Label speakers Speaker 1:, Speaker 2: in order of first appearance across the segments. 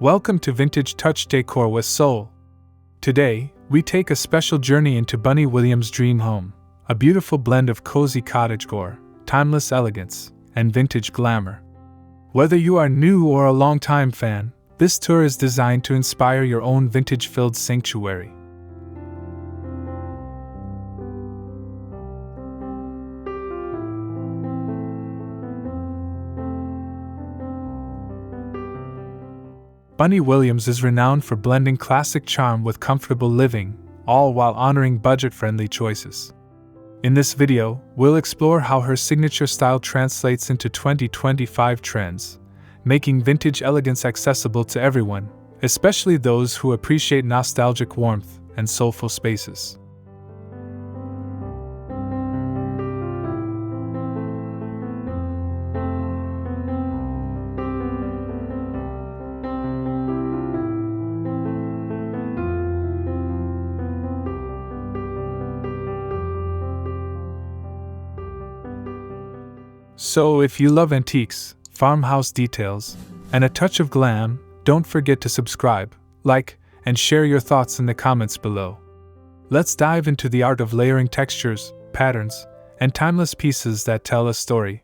Speaker 1: Welcome to Vintage Touch Decor with Soul. Today, we take a special journey into Bunny Williams' dream home, a beautiful blend of cozy cottagecore, timeless elegance, and vintage glamour. Whether you are new or a longtime fan, this tour is designed to inspire your own vintage-filled sanctuary. Bunny Williams is renowned for blending classic charm with comfortable living, all while honoring budget-friendly choices. In this video, we'll explore how her signature style translates into 2025 trends, making vintage elegance accessible to everyone, especially those who appreciate nostalgic warmth and soulful spaces. So, if you love antiques, farmhouse details, and a touch of glam, don't forget to subscribe, like, and share your thoughts in the comments below. Let's dive into the art of layering textures, patterns, and timeless pieces that tell a story.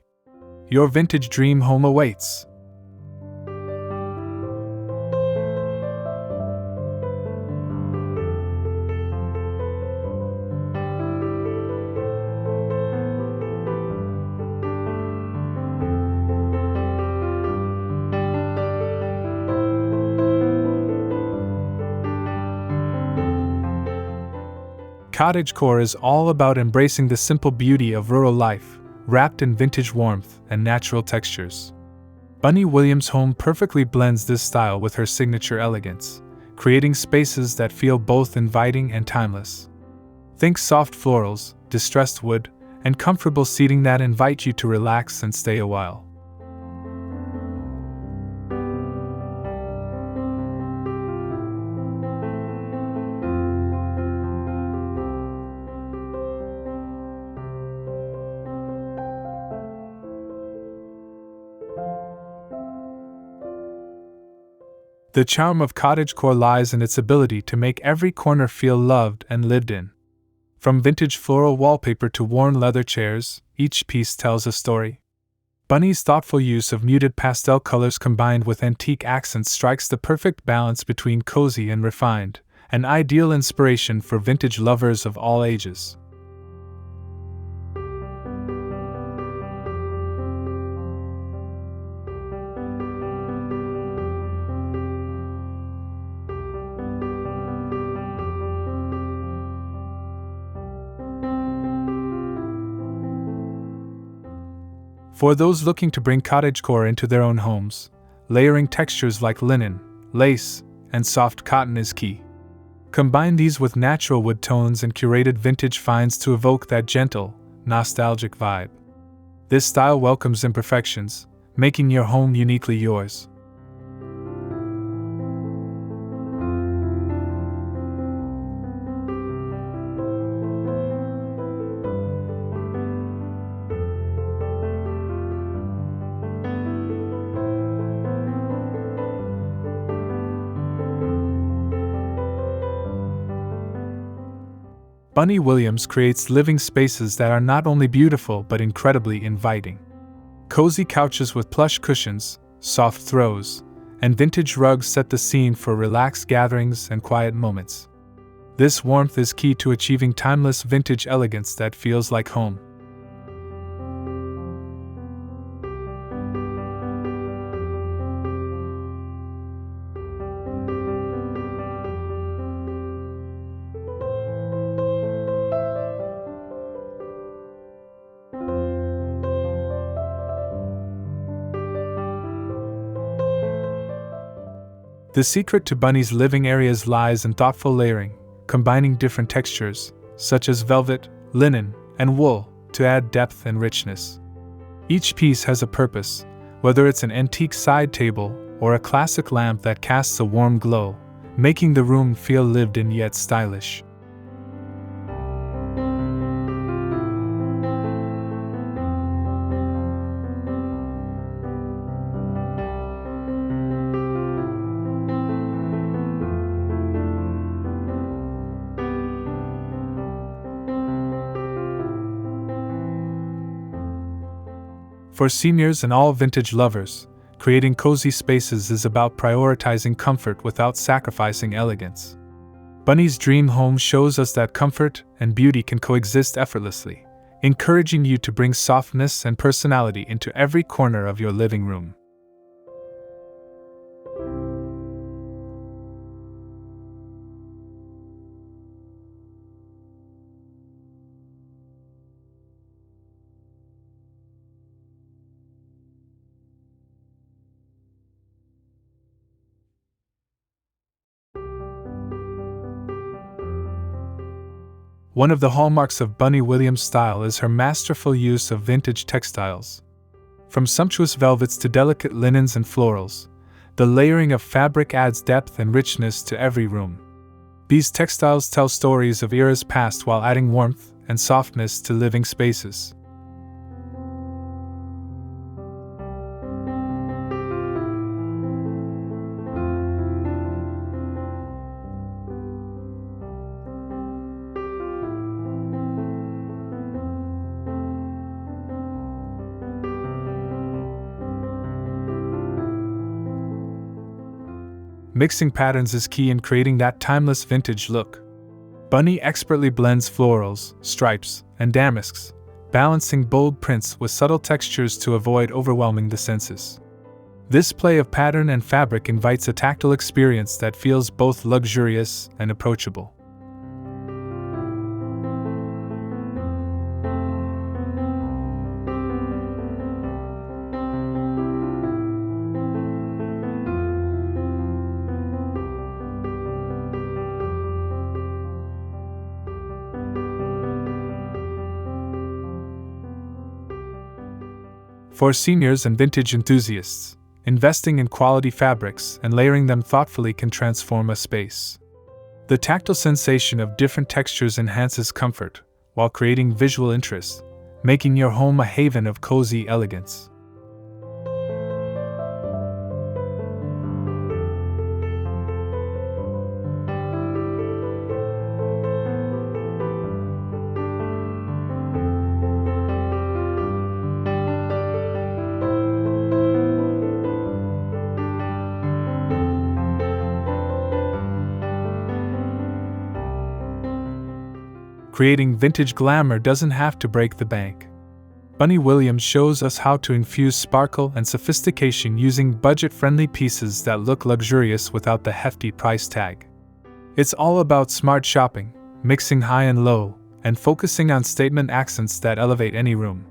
Speaker 1: Your vintage dream home awaits. Cottagecore is all about embracing the simple beauty of rural life, wrapped in vintage warmth and natural textures. Bunny Williams' home perfectly blends this style with her signature elegance, creating spaces that feel both inviting and timeless. Think soft florals, distressed wood, and comfortable seating that invite you to relax and stay a while. The charm of cottagecore lies in its ability to make every corner feel loved and lived in. From vintage floral wallpaper to worn leather chairs, each piece tells a story. Bunny's thoughtful use of muted pastel colors combined with antique accents strikes the perfect balance between cozy and refined, an ideal inspiration for vintage lovers of all ages. For those looking to bring cottagecore into their own homes, layering textures like linen, lace, and soft cotton is key. Combine these with natural wood tones and curated vintage finds to evoke that gentle, nostalgic vibe. This style welcomes imperfections, making your home uniquely yours. Bunny Williams creates living spaces that are not only beautiful but incredibly inviting. Cozy couches with plush cushions, soft throws, and vintage rugs set the scene for relaxed gatherings and quiet moments. This warmth is key to achieving timeless vintage elegance that feels like home. The secret to Bunny's living areas lies in thoughtful layering, combining different textures, such as velvet, linen, and wool, to add depth and richness. Each piece has a purpose, whether it's an antique side table or a classic lamp that casts a warm glow, making the room feel lived in yet stylish. For seniors and all vintage lovers, creating cozy spaces is about prioritizing comfort without sacrificing elegance. Bunny's dream home shows us that comfort and beauty can coexist effortlessly, encouraging you to bring softness and personality into every corner of your living room. One of the hallmarks of Bunny Williams' style is her masterful use of vintage textiles. From sumptuous velvets to delicate linens and florals, the layering of fabric adds depth and richness to every room. These textiles tell stories of eras past while adding warmth and softness to living spaces. Mixing patterns is key in creating that timeless vintage look. Bunny expertly blends florals, stripes, and damasks, balancing bold prints with subtle textures to avoid overwhelming the senses. This play of pattern and fabric invites a tactile experience that feels both luxurious and approachable. For seniors and vintage enthusiasts, investing in quality fabrics and layering them thoughtfully can transform a space. The tactile sensation of different textures enhances comfort, while creating visual interest, making your home a haven of cozy elegance. Creating vintage glamour doesn't have to break the bank. Bunny Williams shows us how to infuse sparkle and sophistication using budget-friendly pieces that look luxurious without the hefty price tag. It's all about smart shopping, mixing high and low, and focusing on statement accents that elevate any room.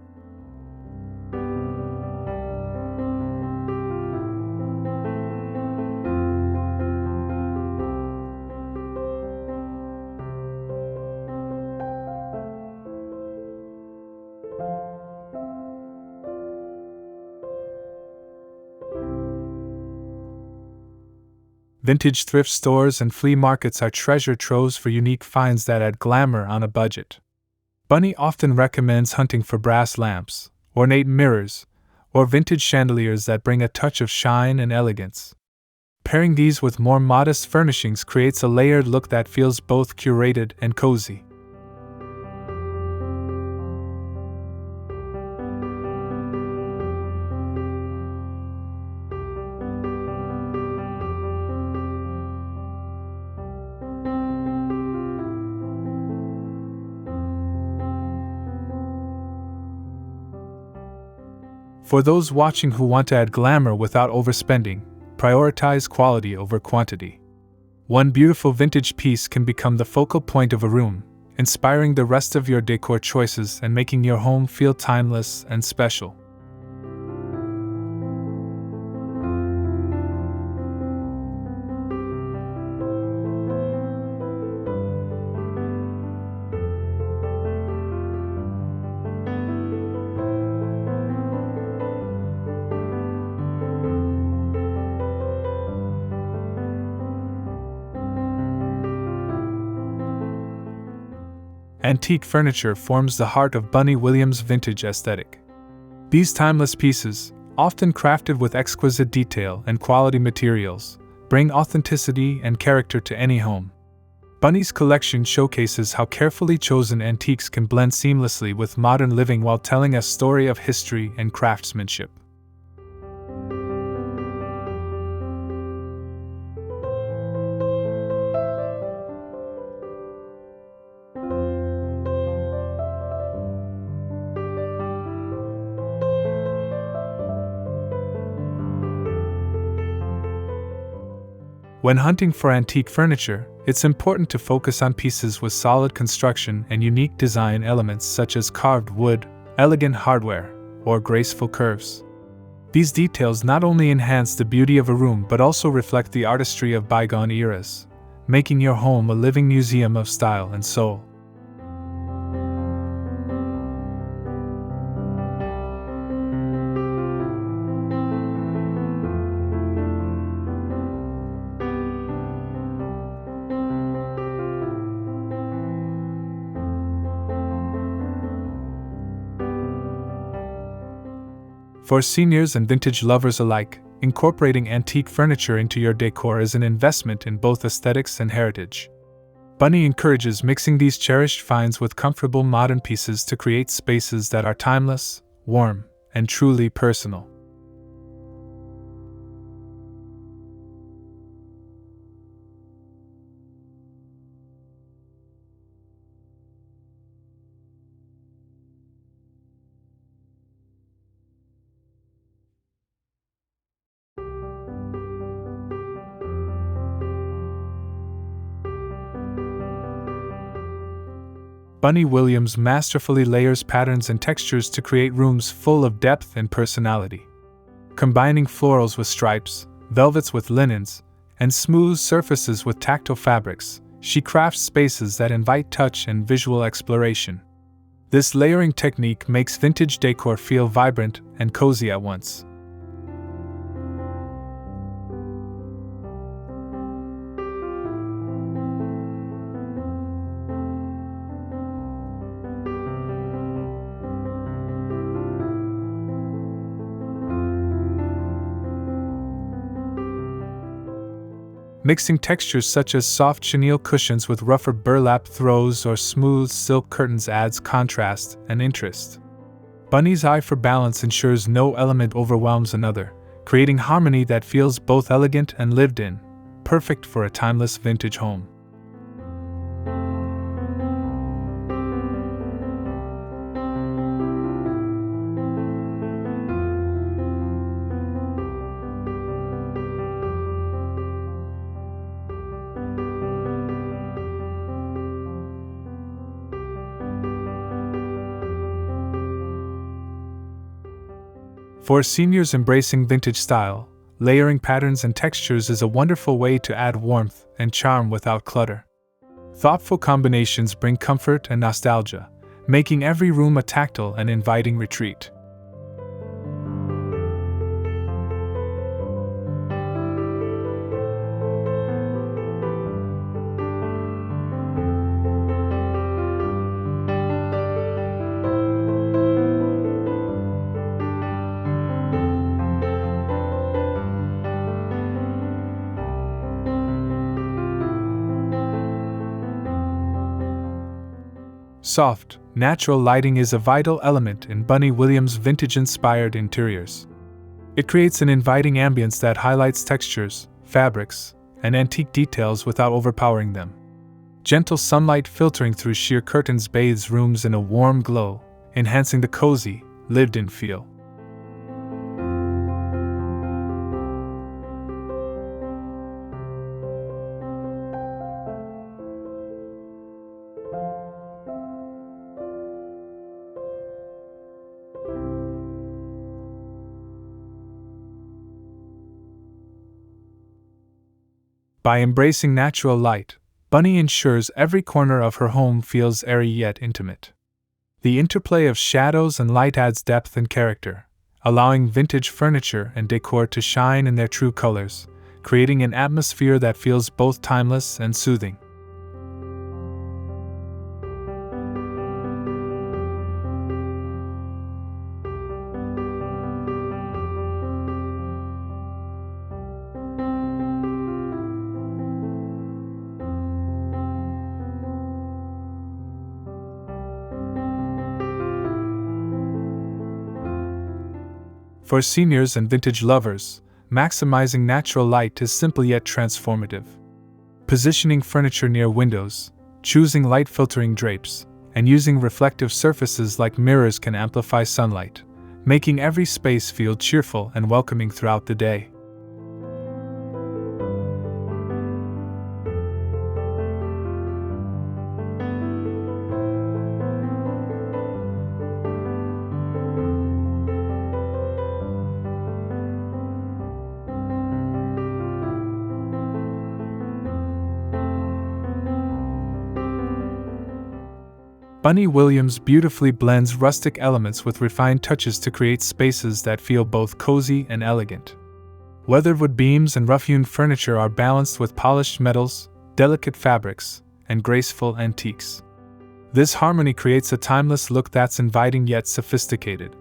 Speaker 1: Vintage thrift stores and flea markets are treasure troves for unique finds that add glamour on a budget. Bunny often recommends hunting for brass lamps, ornate mirrors, or vintage chandeliers that bring a touch of shine and elegance. Pairing these with more modest furnishings creates a layered look that feels both curated and cozy. For those watching who want to add glamour without overspending, prioritize quality over quantity. One beautiful vintage piece can become the focal point of a room, inspiring the rest of your decor choices and making your home feel timeless and special. Antique furniture forms the heart of Bunny Williams' vintage aesthetic. These timeless pieces, often crafted with exquisite detail and quality materials, bring authenticity and character to any home. Bunny's collection showcases how carefully chosen antiques can blend seamlessly with modern living while telling a story of history and craftsmanship. When hunting for antique furniture, it's important to focus on pieces with solid construction and unique design elements such as carved wood, elegant hardware, or graceful curves. These details not only enhance the beauty of a room but also reflect the artistry of bygone eras, making your home a living museum of style and soul. For seniors and vintage lovers alike, incorporating antique furniture into your decor is an investment in both aesthetics and heritage. Bunny encourages mixing these cherished finds with comfortable modern pieces to create spaces that are timeless, warm, and truly personal. Bunny Williams masterfully layers patterns and textures to create rooms full of depth and personality. Combining florals with stripes, velvets with linens, and smooth surfaces with tactile fabrics, she crafts spaces that invite touch and visual exploration. This layering technique makes vintage decor feel vibrant and cozy at once. Mixing textures such as soft chenille cushions with rougher burlap throws or smooth silk curtains adds contrast and interest. Bunny's eye for balance ensures no element overwhelms another, creating harmony that feels both elegant and lived in, perfect for a timeless vintage home. For seniors embracing vintage style, layering patterns and textures is a wonderful way to add warmth and charm without clutter. Thoughtful combinations bring comfort and nostalgia, making every room a tactile and inviting retreat. Soft, natural lighting is a vital element in Bunny Williams' vintage-inspired interiors. It creates an inviting ambience that highlights textures, fabrics, and antique details without overpowering them. Gentle sunlight filtering through sheer curtains bathes rooms in a warm glow, enhancing the cozy, lived-in feel. By embracing natural light, Bunny ensures every corner of her home feels airy yet intimate. The interplay of shadows and light adds depth and character, allowing vintage furniture and decor to shine in their true colors, creating an atmosphere that feels both timeless and soothing. For seniors and vintage lovers, maximizing natural light is simple yet transformative. Positioning furniture near windows, choosing light-filtering drapes, and using reflective surfaces like mirrors can amplify sunlight, making every space feel cheerful and welcoming throughout the day. Bunny Williams beautifully blends rustic elements with refined touches to create spaces that feel both cozy and elegant. Weathered beams and rough-hewn furniture are balanced with polished metals, delicate fabrics, and graceful antiques. This harmony creates a timeless look that's inviting yet sophisticated.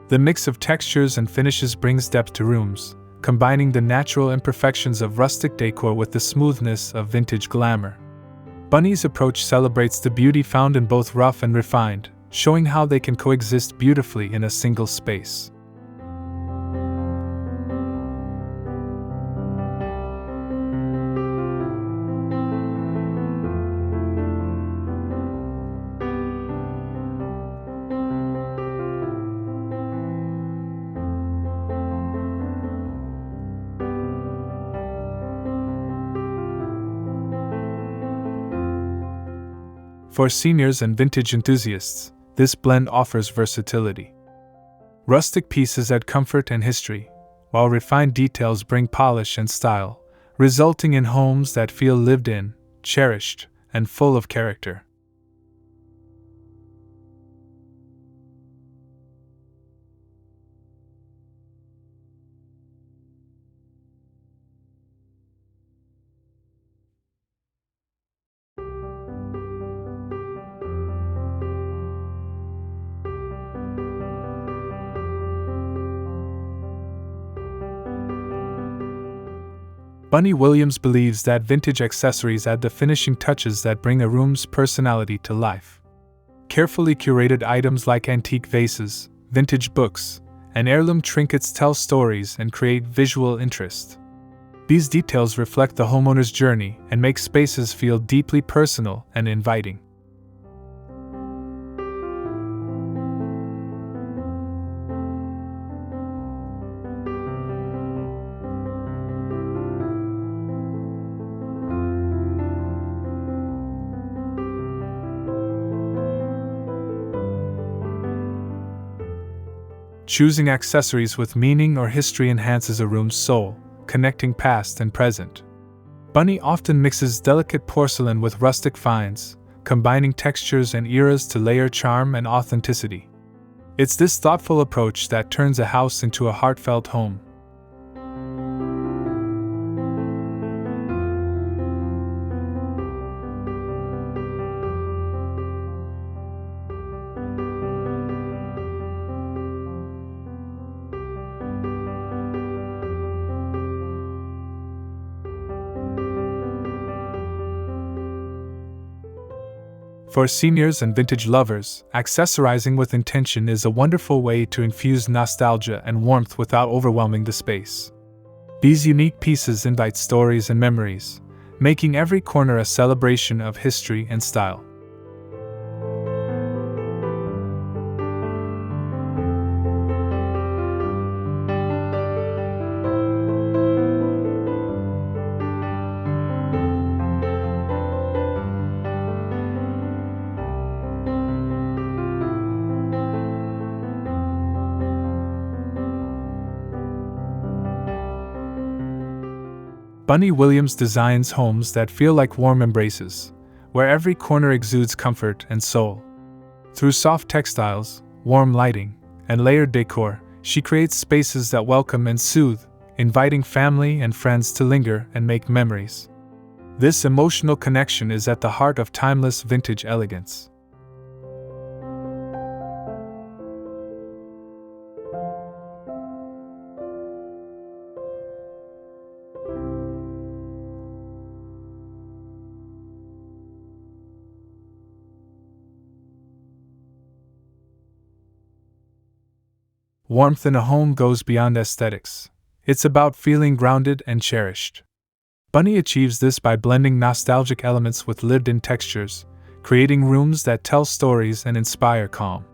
Speaker 1: The mix of textures and finishes brings depth to rooms, combining the natural imperfections of rustic decor with the smoothness of vintage glamour. Bunny's approach celebrates the beauty found in both rough and refined, showing how they can coexist beautifully in a single space. For seniors and vintage enthusiasts, this blend offers versatility. Rustic pieces add comfort and history, while refined details bring polish and style, resulting in homes that feel lived in, cherished, and full of character. Bunny Williams believes that vintage accessories add the finishing touches that bring a room's personality to life. Carefully curated items like antique vases, vintage books, and heirloom trinkets tell stories and create visual interest. These details reflect the homeowner's journey and make spaces feel deeply personal and inviting. Choosing accessories with meaning or history enhances a room's soul, connecting past and present. Bunny often mixes delicate porcelain with rustic finds, combining textures and eras to layer charm and authenticity. It's this thoughtful approach that turns a house into a heartfelt home. For seniors and vintage lovers, accessorizing with intention is a wonderful way to infuse nostalgia and warmth without overwhelming the space. These unique pieces invite stories and memories, making every corner a celebration of history and style. Bunny Williams designs homes that feel like warm embraces, where every corner exudes comfort and soul. Through soft textiles, warm lighting, and layered decor, she creates spaces that welcome and soothe, inviting family and friends to linger and make memories. This emotional connection is at the heart of timeless vintage elegance. Warmth in a home goes beyond aesthetics. It's about feeling grounded and cherished. Bunny achieves this by blending nostalgic elements with lived-in textures, creating rooms that tell stories and inspire calm.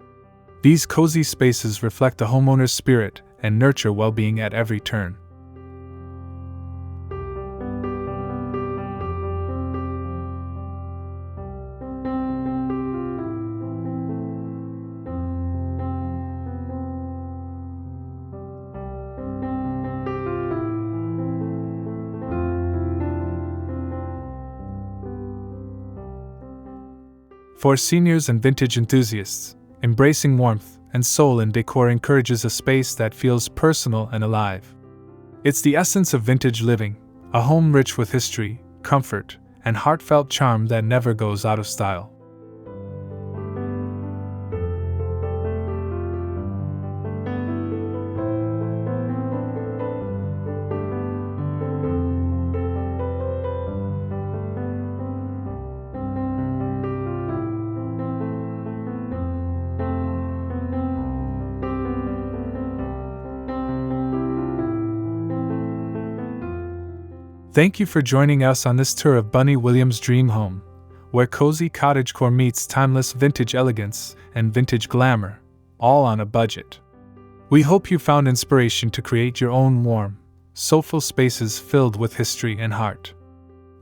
Speaker 1: These cozy spaces reflect the homeowner's spirit and nurture well-being at every turn. For seniors and vintage enthusiasts, embracing warmth and soul in decor encourages a space that feels personal and alive. It's the essence of vintage living, a home rich with history, comfort, and heartfelt charm that never goes out of style. Thank you for joining us on this tour of Bunny Williams' dream home, where cozy cottagecore meets timeless vintage elegance and vintage glamour, all on a budget. We hope you found inspiration to create your own warm, soulful spaces filled with history and heart.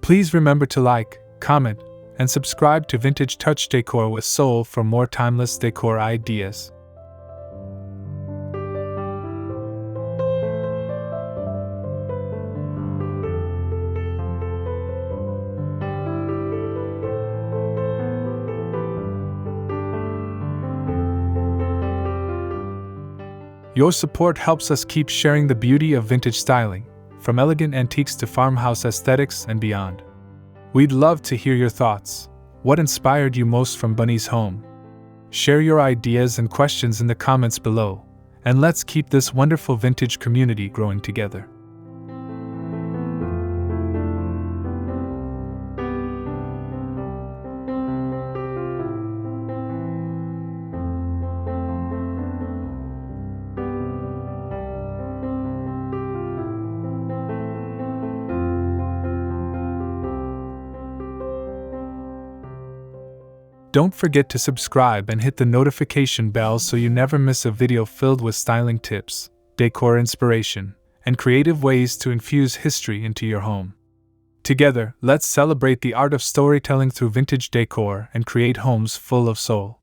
Speaker 1: Please remember to like, comment, and subscribe to Vintage Touch Decor with Soul for more timeless decor ideas. Your support helps us keep sharing the beauty of vintage styling, from elegant antiques to farmhouse aesthetics and beyond. We'd love to hear your thoughts. What inspired you most from Bunny's home? Share your ideas and questions in the comments below, and let's keep this wonderful vintage community growing together. Don't forget to subscribe and hit the notification bell so you never miss a video filled with styling tips, decor inspiration, and creative ways to infuse history into your home. Together, let's celebrate the art of storytelling through vintage decor and create homes full of soul.